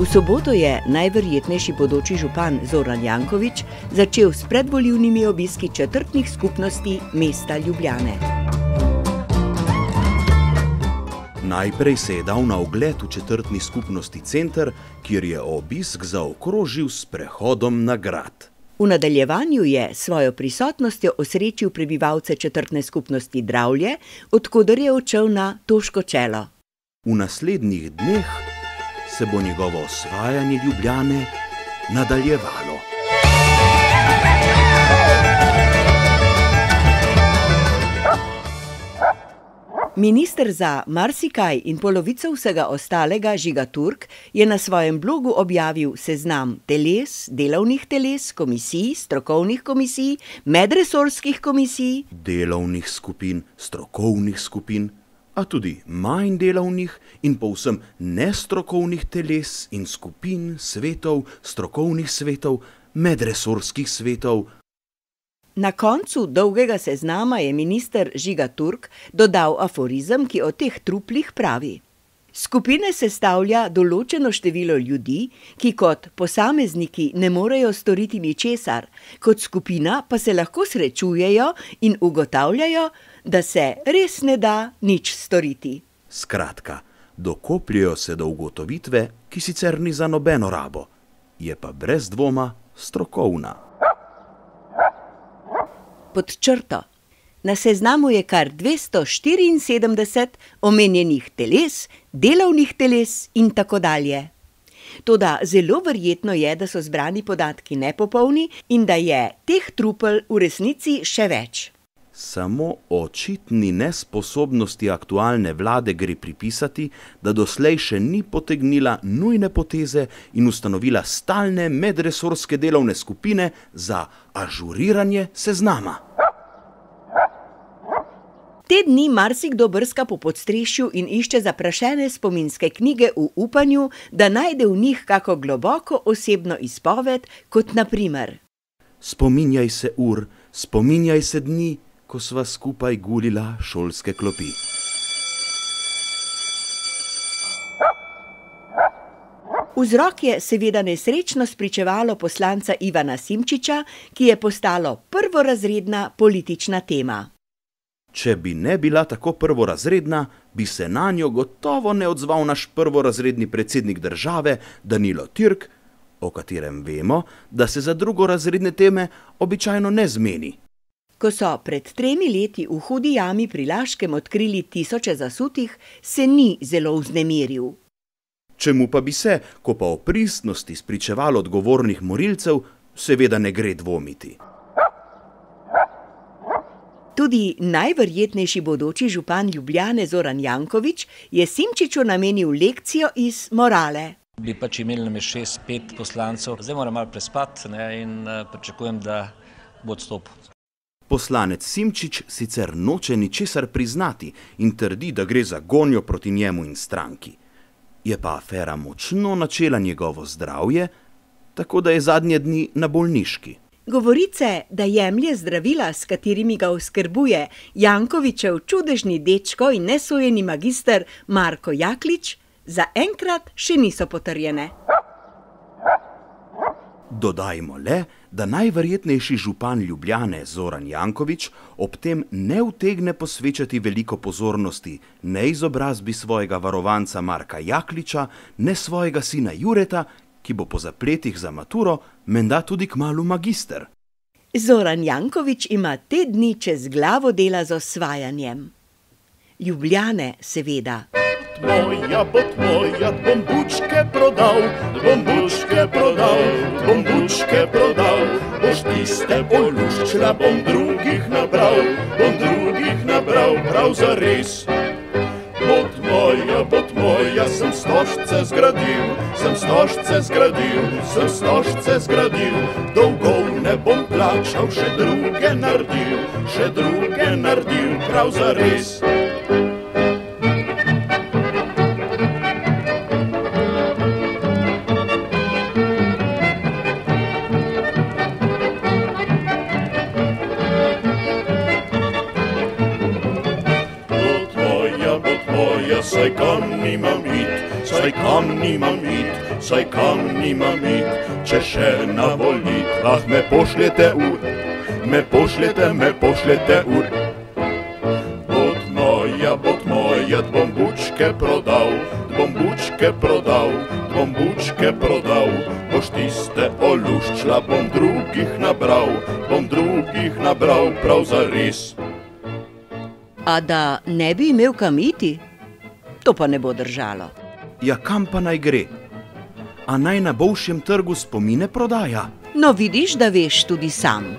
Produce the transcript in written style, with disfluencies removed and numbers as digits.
V soboto je najverjetnejši bodoči župan Zoran Janković začel s predvolilnimi obiski četrtnih skupnosti mesta Ljubljane. Najprej se je dal na ogled v četrtni skupnosti Center, kjer je obisk zaokrožil s prehodom na grad. V nadaljevanju je svojo prisotnostjo osrečil prebivalce četrtne skupnosti Dravlje, od koder je odšel na Toško čelo. V naslednjih dneh se bo njegovo osvajanje Ljubljane nadaljevalo. Minister za marsikaj in polovico vsega ostalega Žiga Turk je na svojem blogu objavil seznam teles, delovnih teles, komisij, strokovnih komisij, medresorskih komisij, delovnih skupin, strokovnih skupin, a tudi manj delovnih in povsem nestrokovnih teles in skupin, svetov, strokovnih svetov, medresorskih svetov. Na koncu dolgega seznama je minister Žiga Turk dodal aforizem, ki o teh truplih pravi: skupine sestavlja določeno število ljudi, ki kot posamezniki ne morejo storiti ničesar, kot skupina pa se lahko srečujejo in ugotavljajo, da se res ne da nič storiti. Skratka, dokopljajo se do ugotovitve, ki sicer ni za nobeno rabo, je pa brez dvoma strokovna. Pod črto. Na seznamu je kar 274 omenjenih teles, delovnih teles in tako dalje. Toda zelo verjetno je, da so zbrani podatki nepopolni in da je teh trupel v resnici še več. Samo očitni nesposobnosti aktualne vlade gre pripisati, da doslej še ni potegnila nujne poteze in ustanovila stalne medresorske delovne skupine za ažuriranje seznama. Te dni marsikdo brska po podstrešju in išče zaprašene spominske knjige v upanju, da najde v njih kako globoko osebno izpoved, kot na primer: spominjaj se ur, spominjaj se dni, ko sva skupaj gulila šolske klopi. Vzrok je seveda nesrečno spričevalo poslanca Ivana Simčiča, ki je postalo prvorazredna politična tema. Če bi ne bila tako prvorazredna, bi se nanjo gotovo ne odzval naš prvorazredni predsednik države Danilo Türk, o katerem vemo, da se za drugorazredne teme običajno ne zmeni. Ko so pred 3 leti v Hudi jami pri Laškem odkrili tisoče zasutih, se ni zelo vznemiril. Čemu pa bi se, ko pa o pristnosti spričeval odgovornih morilcev, seveda ne gre dvomiti. Tudi najverjetnejši bodoči župan Ljubljane Zoran Janković je Simčiču namenil lekcijo iz morale. Bi pač imeli nam 6-5 poslancev, zdaj moram malo prespati in pričakujem, da bo odstopil. Poslanec Simčič sicer noče ničesar priznati in trdi, da gre za gonjo proti njemu in stranki. Je pa afera močno načela njegovo zdravje, tako da je zadnje dni na bolniški. Govorice, da jemlje zdravila, s katerimi ga oskrbuje Jankovićev čudežni dečko in nesojeni magister Marko Jaklič, zaenkrat še niso potrjene. Dodajmo le, da najverjetnejši župan Ljubljane Zoran Janković ob tem ne utegne posvečati veliko pozornosti ne izobrazbi svojega varovanca Marka Jakliča, ne svojega sina Jureta, ki bo po zapletih za maturo menda tudi kmalu magister. Zoran Janković ima te dni čez glavo dela z osvajanjem. Ljubljane, seveda. Moja bo tvoja, bombučke prodal, bombučke prodal, bombučke prodal. Boš tiste oluščila, bom drugih nabral, prav zares. Bo tvoja, sem stožce zgradil, dolgov ne bom plačal, še druge naredil, prav zares. Saj kam nimam it, saj kam nimam it, saj kam nimam it, če še na volitvah me pošljete ur, me pošljete ur. Bot moja, bom bučke prodal, boš tiste oluščla, bom drugih nabral prav zares. A da ne bi imel kam iti? To pa ne bo držalo. Ja, kam pa naj gre? A naj na Bolšjem trgu spomine prodaja? No, vidiš, da veš tudi sam.